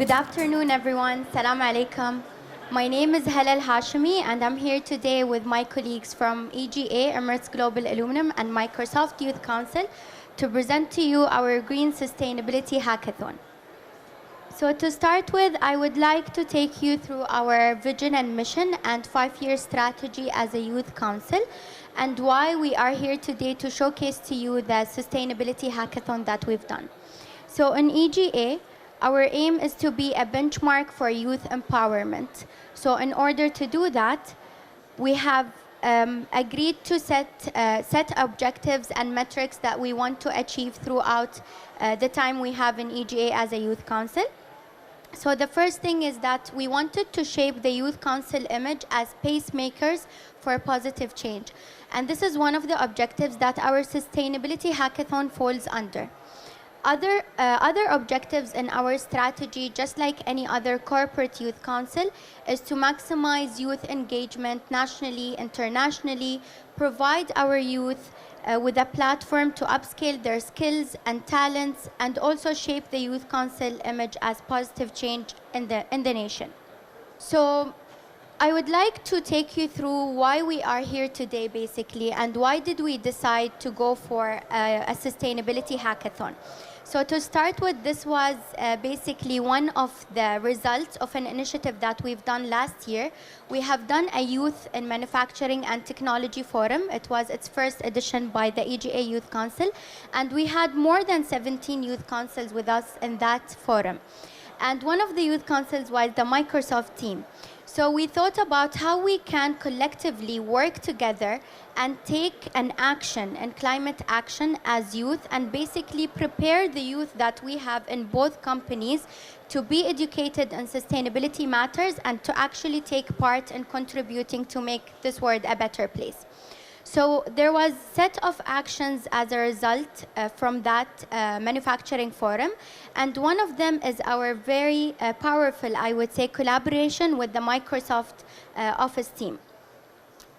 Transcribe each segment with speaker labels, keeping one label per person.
Speaker 1: Good afternoon, everyone. Salam alaikum. My name is Halal Hashimi, and I'm here today with my colleagues from EGA, Emirates Global Aluminum, and Microsoft Youth Council to present to you our Green Sustainability Hackathon. So to start with, I would like to take you through our vision and mission and 5-year strategy as a youth council, and why we are here today to showcase to you the sustainability hackathon that we've done. So in EGA, our aim is to be a benchmark for youth empowerment. So in order to do that, we have agreed to set objectives and metrics that we want to achieve throughout the time we have in EGA as a youth council. So the first thing is that we wanted to shape the Youth Council image as pacemakers for positive change. And this is one of the objectives that our Sustainability Hackathon falls under. Other objectives in our strategy, just like any other corporate youth council, is to maximize youth engagement nationally, internationally, provide our youth with a platform to upscale their skills and talents, and also shape the Youth Council image as positive change in the nation. So I would like to take you through why we are here today, basically, and why did we decide to go for a sustainability hackathon. So to start with, this was basically one of the results of an initiative that we've done last year. We have done a Youth in Manufacturing and Technology Forum. It was its first edition by the EGA Youth Council, and we had more than 17 youth councils with us in that forum. And one of the youth councils was the Microsoft team. So we thought about how we can collectively work together and take an action and climate action as youth, and basically prepare the youth that we have in both companies to be educated on sustainability matters and to actually take part in contributing to make this world a better place. So there was a set of actions as a result from that manufacturing forum, and one of them is our very powerful, I would say, collaboration with the Microsoft Office team.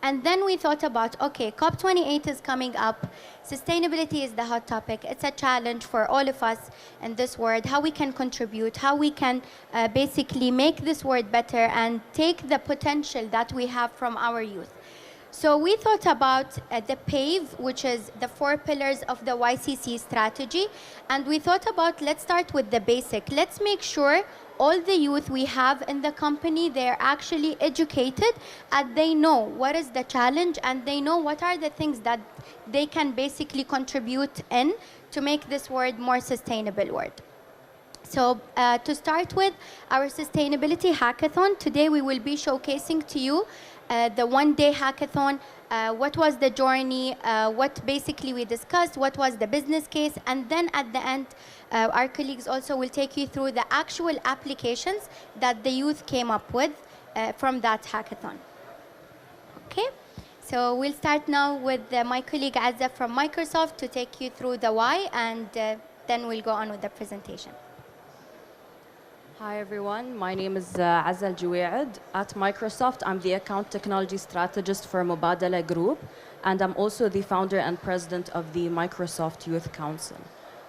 Speaker 1: And then we thought about, okay, COP28 is coming up. Sustainability is the hot topic. It's a challenge for all of us in this world, how we can contribute, how we can basically make this world better and take the potential that we have from our youth. So we thought about the PAVE, which is the 4 pillars of the YCC strategy. And we thought about, let's start with the basic. Let's make sure all the youth we have in the company, they're actually educated and they know what is the challenge and they know what are the things that they can basically contribute in to make this world more sustainable world. So to start with our sustainability hackathon, today we will be showcasing to you the one-day hackathon, what was the journey, what basically we discussed, what was the business case, and then at the end, our colleagues also will take you through the actual applications that the youth came up with from that hackathon. Okay, so we'll start now with my colleague Azza from Microsoft to take you through the why, and then we'll go on with the presentation.
Speaker 2: Hi everyone, my name is Azza Al-Juwaid. At Microsoft, I'm the Account Technology Strategist for Mubadala Group, and I'm also the founder and president of the Microsoft Youth Council.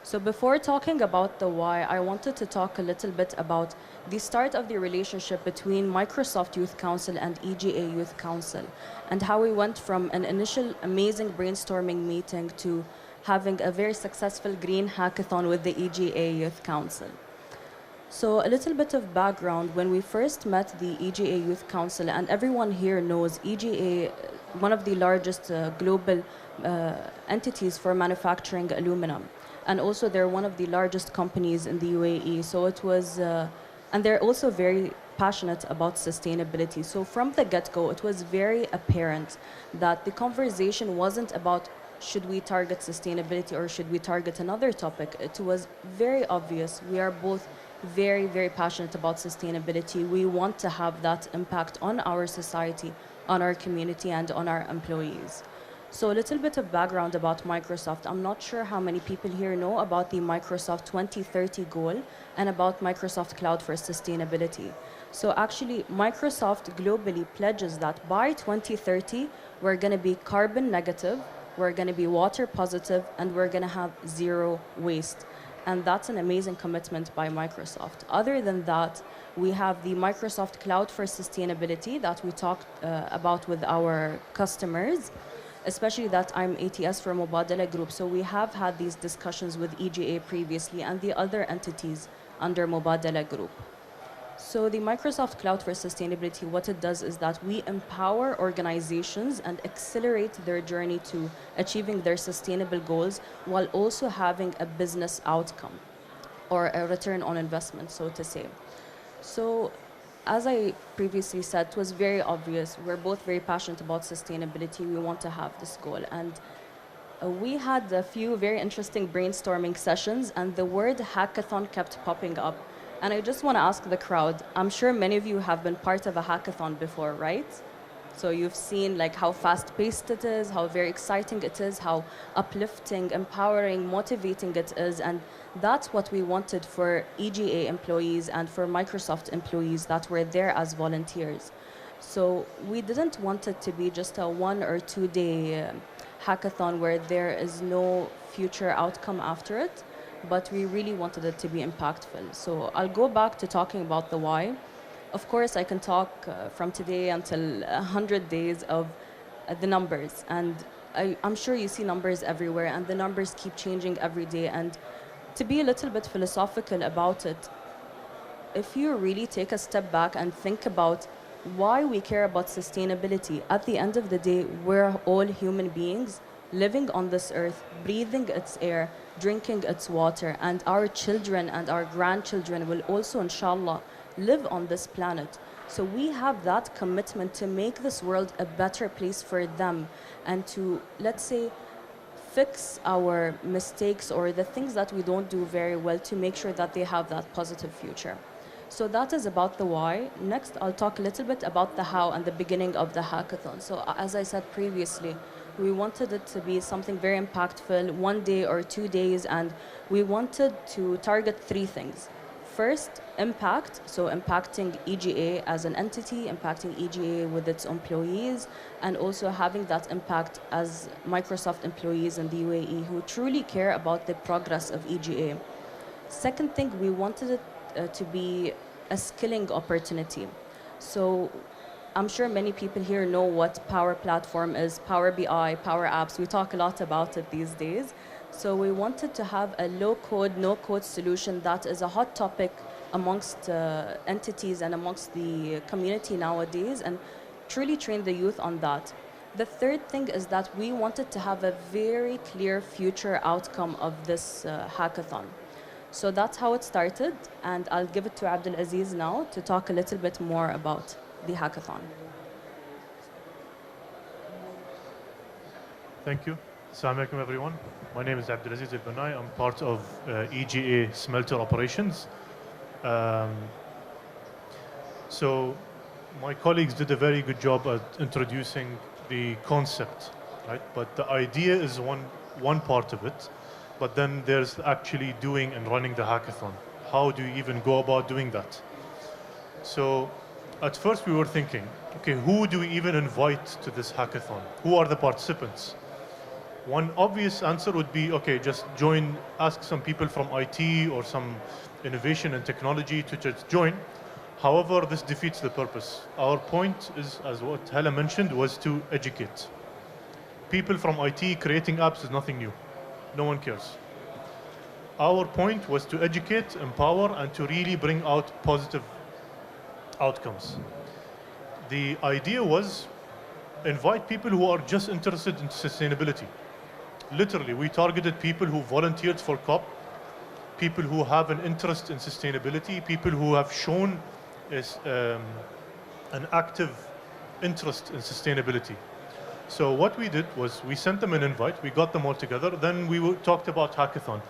Speaker 2: So before talking about the why, I wanted to talk a little bit about the start of the relationship between Microsoft Youth Council and EGA Youth Council, and how we went from an initial amazing brainstorming meeting to having a very successful green hackathon with the EGA Youth Council. So a little bit of background, when we first met the EGA Youth Council, and everyone here knows EGA, one of the largest global entities for manufacturing aluminum. And also they're one of the largest companies in the UAE. So it was, and they're also very passionate about sustainability. So from the get-go, it was very apparent that the conversation wasn't about should we target sustainability or should we target another topic. It was very obvious. We are both very, very passionate about sustainability. We want to have that impact on our society, on our community, and on our employees. So a little bit of background about Microsoft. I'm not sure how many people here know about the Microsoft 2030 goal and about Microsoft Cloud for Sustainability. So actually, Microsoft globally pledges that by 2030, we're going to be carbon negative, we're going to be water positive, and we're going to have zero waste. And that's an amazing commitment by Microsoft. Other than that, we have the Microsoft Cloud for Sustainability that we talked about with our customers, especially that I'm ATS for Mubadala Group. So we have had these discussions with EGA previously and the other entities under Mubadala Group. So the Microsoft Cloud for Sustainability, what it does is that we empower organizations and accelerate their journey to achieving their sustainable goals while also having a business outcome or a return on investment, so to say. So as I previously said, it was very obvious. We're both very passionate about sustainability. We want to have this goal. And we had a few very interesting brainstorming sessions, and the word hackathon kept popping up. And I just want to ask the crowd, I'm sure many of you have been part of a hackathon before, right? So you've seen like how fast-paced it is, how very exciting it is, how uplifting, empowering, motivating it is. And that's what we wanted for EGA employees and for Microsoft employees that were there as volunteers. So we didn't want it to be just a 1 or 2 day hackathon where there is no future outcome after it, but we really wanted it to be impactful. So I'll go back to talking about the why. Of course, I can talk from today until 100 days of the numbers. And I'm sure you see numbers everywhere, and the numbers keep changing every day. And to be a little bit philosophical about it, if you really take a step back and think about why we care about sustainability, at the end of the day, we're all human beings living on this earth, breathing its air, drinking its water, and our children and our grandchildren will also, inshallah, live on this planet. So we have that commitment to make this world a better place for them and to, let's say, fix our mistakes or the things that we don't do very well to make sure that they have that positive future. So that is about the why. Next, I'll talk a little bit about the how and the beginning of the hackathon. So as I said previously, we wanted it to be something very impactful, 1 day or 2 days, and we wanted to target 3 things. First, impact, so impacting EGA as an entity, impacting EGA with its employees, and also having that impact as Microsoft employees in the UAE who truly care about the progress of EGA. Second thing, we wanted it to be a skilling opportunity. So I'm sure many people here know what Power Platform is, Power BI, Power Apps. We talk a lot about it these days. So we wanted to have a low-code, no-code solution that is a hot topic amongst entities and amongst the community nowadays, and truly train the youth on that. The third thing is that we wanted to have a very clear future outcome of this hackathon. So that's how it started, and I'll give it to Abdul Aziz now to talk a little bit more about the hackathon.
Speaker 3: Thank you. Assalamu alaikum, everyone. My name is Abdul Aziz Al-Banai. I'm part of EGA Smelter Operations. So my colleagues did a very good job at introducing the concept, right? But the idea is one part of it. But then there's actually doing and running the hackathon. How do you even go about doing that? So at first we were thinking, okay, who do we even invite to this hackathon? Who are the participants? One obvious answer would be, okay, just join, ask some people from IT or some innovation and technology to just join. However, this defeats the purpose. Our point is, as what Hala mentioned, was to educate. People from IT creating apps is nothing new. No one cares. Our point was to educate, empower, and to really bring out positive outcomes. The idea was invite people who are just interested in sustainability. Literally, we targeted people who volunteered for COP, people who have an interest in sustainability, people who have shown an active interest in sustainability. So what we did was we sent them an invite, we got them all together, then we talked about hackathon.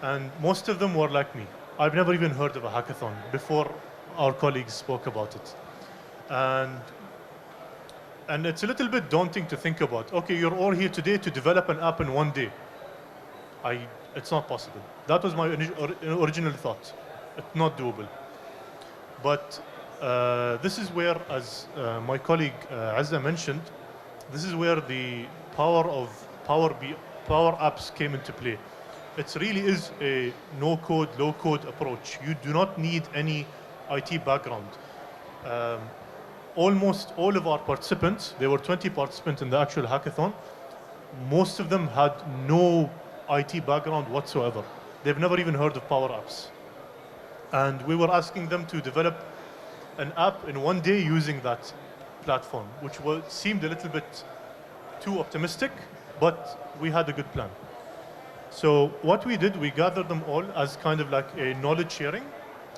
Speaker 3: And most of them were like me. I've never even heard of a hackathon before our colleagues spoke about it. And it's a little bit daunting to think about, okay, you're all here today to develop an app in 1 day. It's not possible. That was my original thought. It's not doable. But this is where, as my colleague Azza mentioned, this is where the power of Power Apps came into play. it really is a no-code, low-code approach. You do not need any IT background. Almost all of our participants, there were 20 participants in the actual hackathon, most of them had no IT background whatsoever. They've never even heard of Power Apps. And we were asking them to develop an app in one day using that platform, which seemed a little bit too optimistic, but we had a good plan. So what we did, we gathered them all as kind of like a knowledge sharing.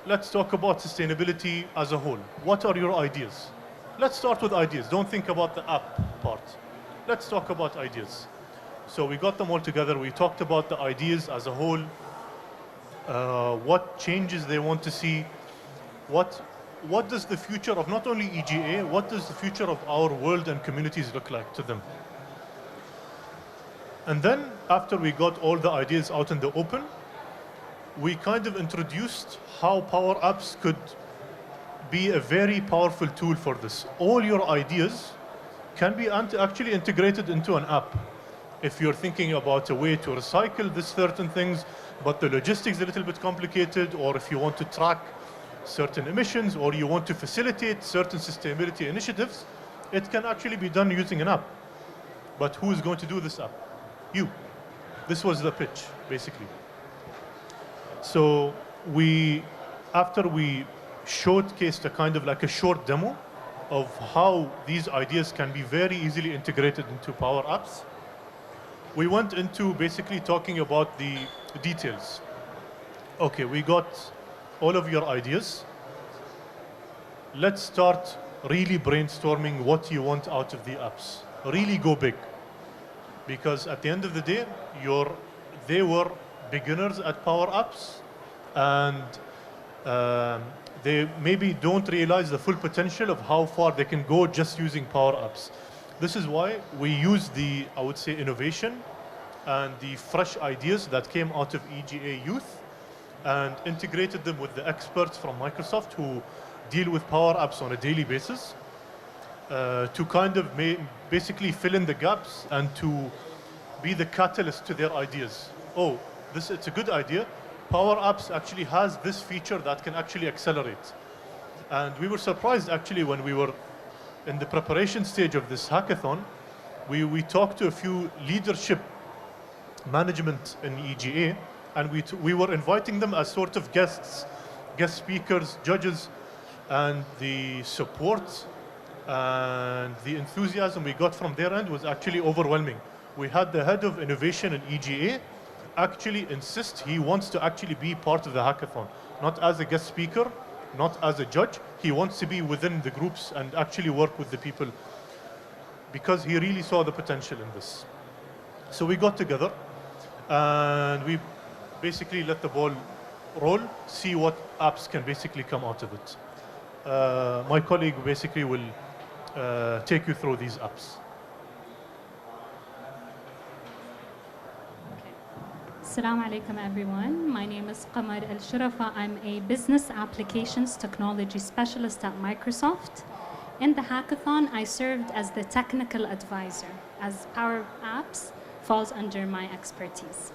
Speaker 3: Let's talk about sustainability as a whole. What are your ideas? Let's start with ideas. Don't think about the app part. Let's talk about ideas. So we got them all together. We talked about the ideas as a whole, what changes they want to see, what does the future of not only EGA, what does the future of our world and communities look like to them? And then after we got all the ideas out in the open, we kind of introduced how Power Apps could be a very powerful tool for this. All your ideas can be actually integrated into an app. If you're thinking about a way to recycle this certain things, but the logistics is a little bit complicated, or if you want to track certain emissions, or you want to facilitate certain sustainability initiatives, it can actually be done using an app. But who is going to do this app? You. This was the pitch, basically. So after we showcased a kind of like a short demo of how these ideas can be very easily integrated into Power Apps, we went into basically talking about the details. Okay, we got all of your ideas. Let's start really brainstorming what you want out of the apps. Really go big. Because at the end of the day, they were beginners at Power Apps, and they maybe don't realize the full potential of how far they can go just using Power Apps. This is why we use the, I would say, innovation and the fresh ideas that came out of EGA Youth and integrated them with the experts from Microsoft who deal with Power Apps on a daily basis to kind of basically fill in the gaps and to be the catalyst to their ideas. Oh, it's a good idea. Power Apps actually has this feature that can actually accelerate. And we were surprised actually when we were in the preparation stage of this hackathon, we talked to a few leadership management in EGA, and we were inviting them as sort of guest speakers, judges, and the support and the enthusiasm we got from their end was actually overwhelming. We had the head of innovation in EGA actually insist he wants to actually be part of the hackathon, not as a guest speaker, not as a judge. He wants to be within the groups and actually work with the people because he really saw the potential in this. So we got together and we basically let the ball roll, see what apps can basically come out of it. My colleague basically will take you through these apps.
Speaker 4: Assalamu alaikum everyone. My name is Qamar Al Sharafa. I'm a business applications technology specialist at Microsoft. In the hackathon, I served as the technical advisor, as Power Apps falls under my expertise.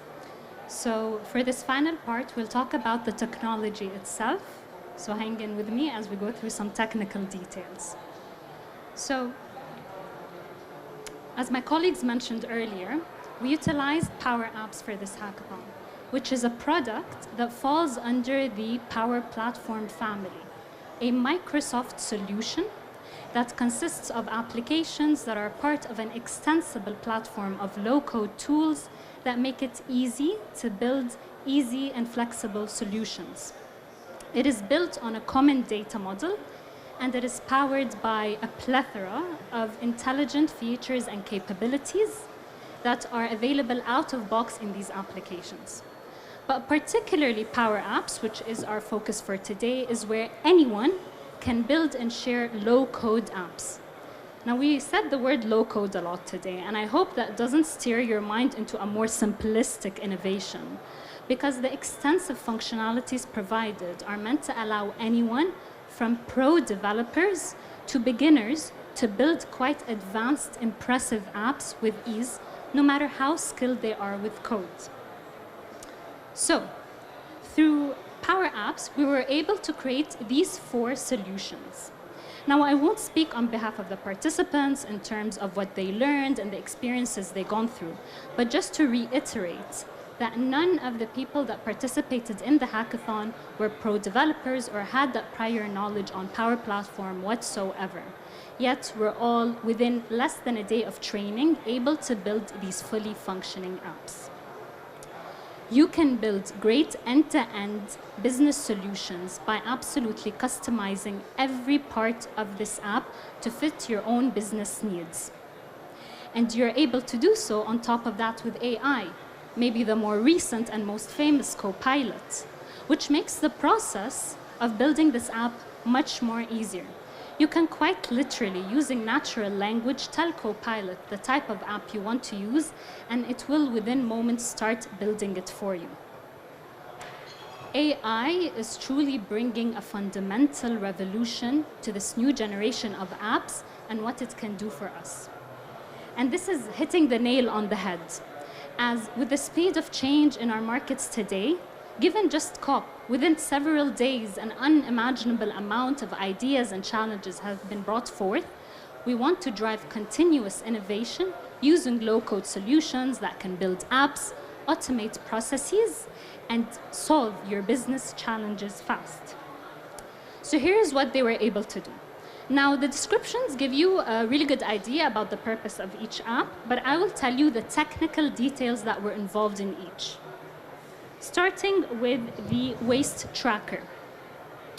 Speaker 4: So for this final part, we'll talk about the technology itself. So hang in with me as we go through some technical details. So, as my colleagues mentioned earlier, we utilized Power Apps for this hackathon, which is a product that falls under the Power Platform family, a Microsoft solution that consists of applications that are part of an extensible platform of low-code tools that make it easy to build easy and flexible solutions. It is built on a common data model, and it is powered by a plethora of intelligent features and capabilities that are available out of box in these applications. But particularly Power Apps, which is our focus for today, is where anyone can build and share low-code apps. Now, we said the word low-code a lot today, and I hope that doesn't steer your mind into a more simplistic innovation, because the extensive functionalities provided are meant to allow anyone from pro developers to beginners to build quite advanced, impressive apps with ease, no matter how skilled they are with code. So, through Power Apps, we were able to create these 4 solutions. Now, I won't speak on behalf of the participants in terms of what they learned and the experiences they've gone through, but just to reiterate that none of the people that participated in the hackathon were pro developers or had that prior knowledge on Power Platform whatsoever. Yet, we're all within less than a day of training able to build these fully functioning apps. You can build great end-to-end business solutions by absolutely customizing every part of this app to fit your own business needs. And you're able to do so on top of that with AI, maybe the more recent and most famous Copilot, which makes the process of building this app much more easier. You can quite literally, using natural language, tell Copilot the type of app you want to use, and it will within moments start building it for you. AI is truly bringing a fundamental revolution to this new generation of apps and what it can do for us. And this is hitting the nail on the head, as with the speed of change in our markets today, given just COP, within several days, an unimaginable amount of ideas and challenges have been brought forth. We want to drive continuous innovation using low-code solutions that can build apps, automate processes, and solve your business challenges fast. So here's what they were able to do. Now, the descriptions give you a really good idea about the purpose of each app, but I will tell you the technical details that were involved in each. Starting with the waste tracker,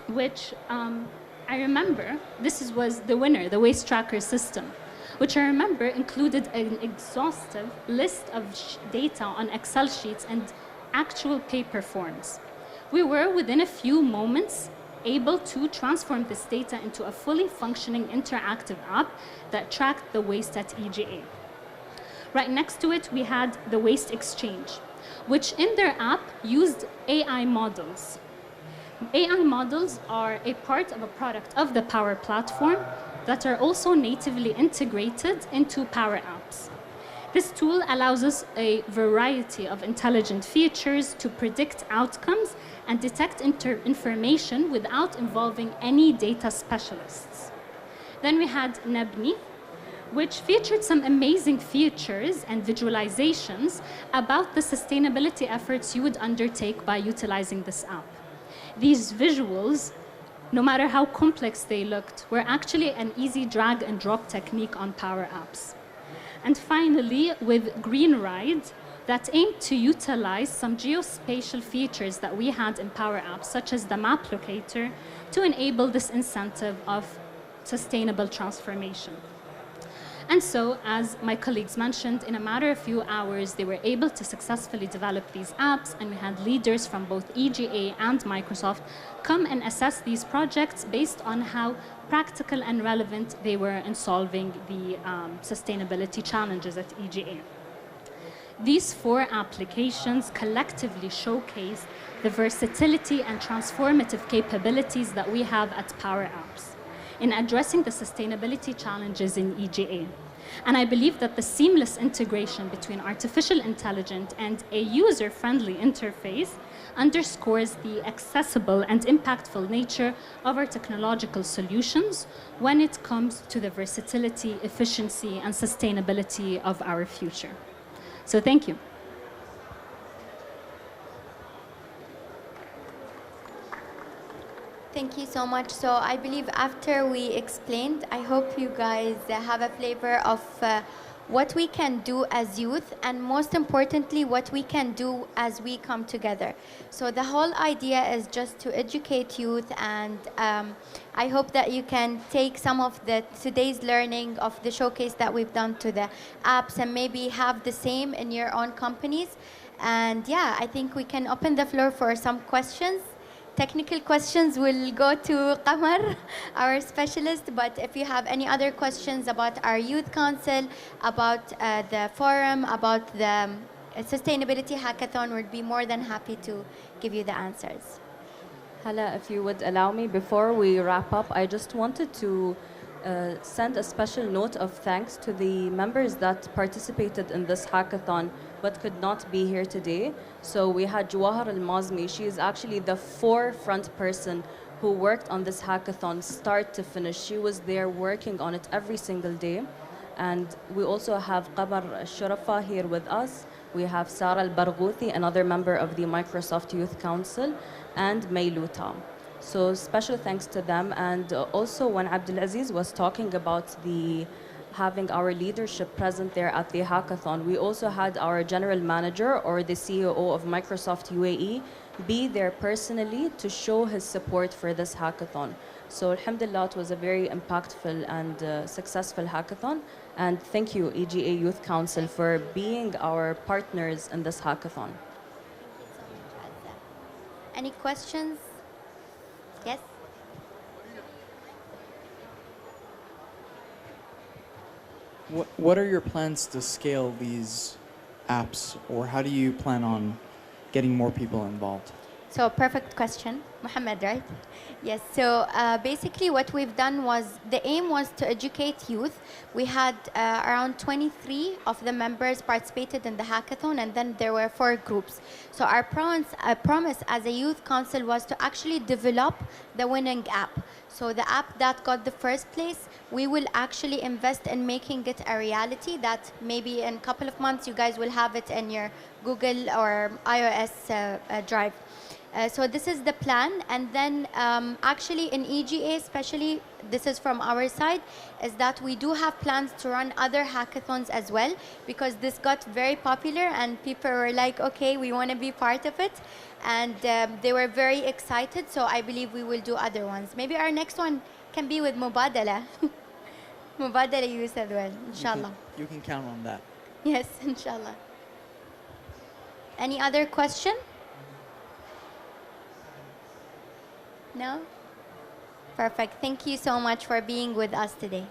Speaker 4: which I remember was the winner, the waste tracker system, which I remember included an exhaustive list of data on Excel sheets and actual paper forms. We were, within a few moments, able to transform this data into a fully functioning interactive app that tracked the waste at EGA. Right next to it, we had the waste exchange, which in their app used AI models. AI models are a part of a product of the Power Platform that are also natively integrated into Power Apps. This tool allows us a variety of intelligent features to predict outcomes and detect information without involving any data specialists. Then we had Nebni, which featured some amazing features and visualizations about the sustainability efforts you would undertake by utilizing this app. These visuals, no matter how complex they looked, were actually an easy drag and drop technique on Power Apps. And finally, with Green Ride, that aimed to utilize some geospatial features that we had in Power Apps, such as the map locator, to enable this incentive of sustainable transformation. And so, as my colleagues mentioned, in a matter of few hours, they were able to successfully develop these apps, and we had leaders from both EGA and Microsoft come and assess these projects based on how practical and relevant they were in solving the sustainability challenges at EGA. These 4 applications collectively showcase the versatility and transformative capabilities that we have at Power Apps in addressing the sustainability challenges in EGA. And I believe that the seamless integration between artificial intelligence and a user-friendly interface underscores the accessible and impactful nature of our technological solutions when it comes to the versatility, efficiency, and sustainability of our future. So thank you.
Speaker 1: Thank you so much. So I believe after we explained, I hope you guys have a flavor of what we can do as youth, and most importantly, what we can do as we come together. So the whole idea is just to educate youth, and I hope that you can take some of today's learning of the showcase that we've done to the apps and maybe have the same in your own companies. And yeah, I think we can open the floor for some questions. Technical questions will go to Qamar, our specialist, but if you have any other questions about our youth council, about the forum, about the sustainability hackathon, we'd be more than happy to give you the answers.
Speaker 2: Hala, if you would allow me, before we wrap up, I just wanted to send a special note of thanks to the members that participated in this hackathon but could not be here today. So we had Jawahar Al-Mazmi. She is actually the forefront person who worked on this hackathon start to finish. She was there working on it every single day. And we also have Qamar Shurafa here with us. We have Sarah Al-Barghouthi, another member of the Microsoft Youth Council, and Mayluta. So special thanks to them. And also when Abdulaziz was talking about having our leadership present there at the hackathon, we also had our general manager or the CEO of Microsoft UAE be there personally to show his support for this hackathon. So alhamdulillah, it was a very impactful and successful hackathon. And thank you, EGA Youth Council, for being our partners in this hackathon.
Speaker 1: Any questions? Yes?
Speaker 5: What are your plans to scale these apps, or how do you plan on getting more people involved?
Speaker 1: So perfect question, Mohammed, right? Yes, so basically what we've done was, the aim was to educate youth. We had around 23 of the members participated in the hackathon, and then there were 4 groups. So our promise as a youth council was to actually develop the winning app. So the app that got the first place, we will actually invest in making it a reality that maybe in a couple of months you guys will have it in your Google or iOS drive. So this is the plan, and then actually in EGA especially, this is from our side, is that we do have plans to run other hackathons as well, because this got very popular and people were like, okay, we want to be part of it, and they were very excited, so I believe we will do other ones. Maybe our next one can be with Mubadala. Mubadala youth as well, inshallah.
Speaker 5: You can count on that.
Speaker 1: Yes, inshallah. Any other question? No? Perfect. Thank you so much for being with us today.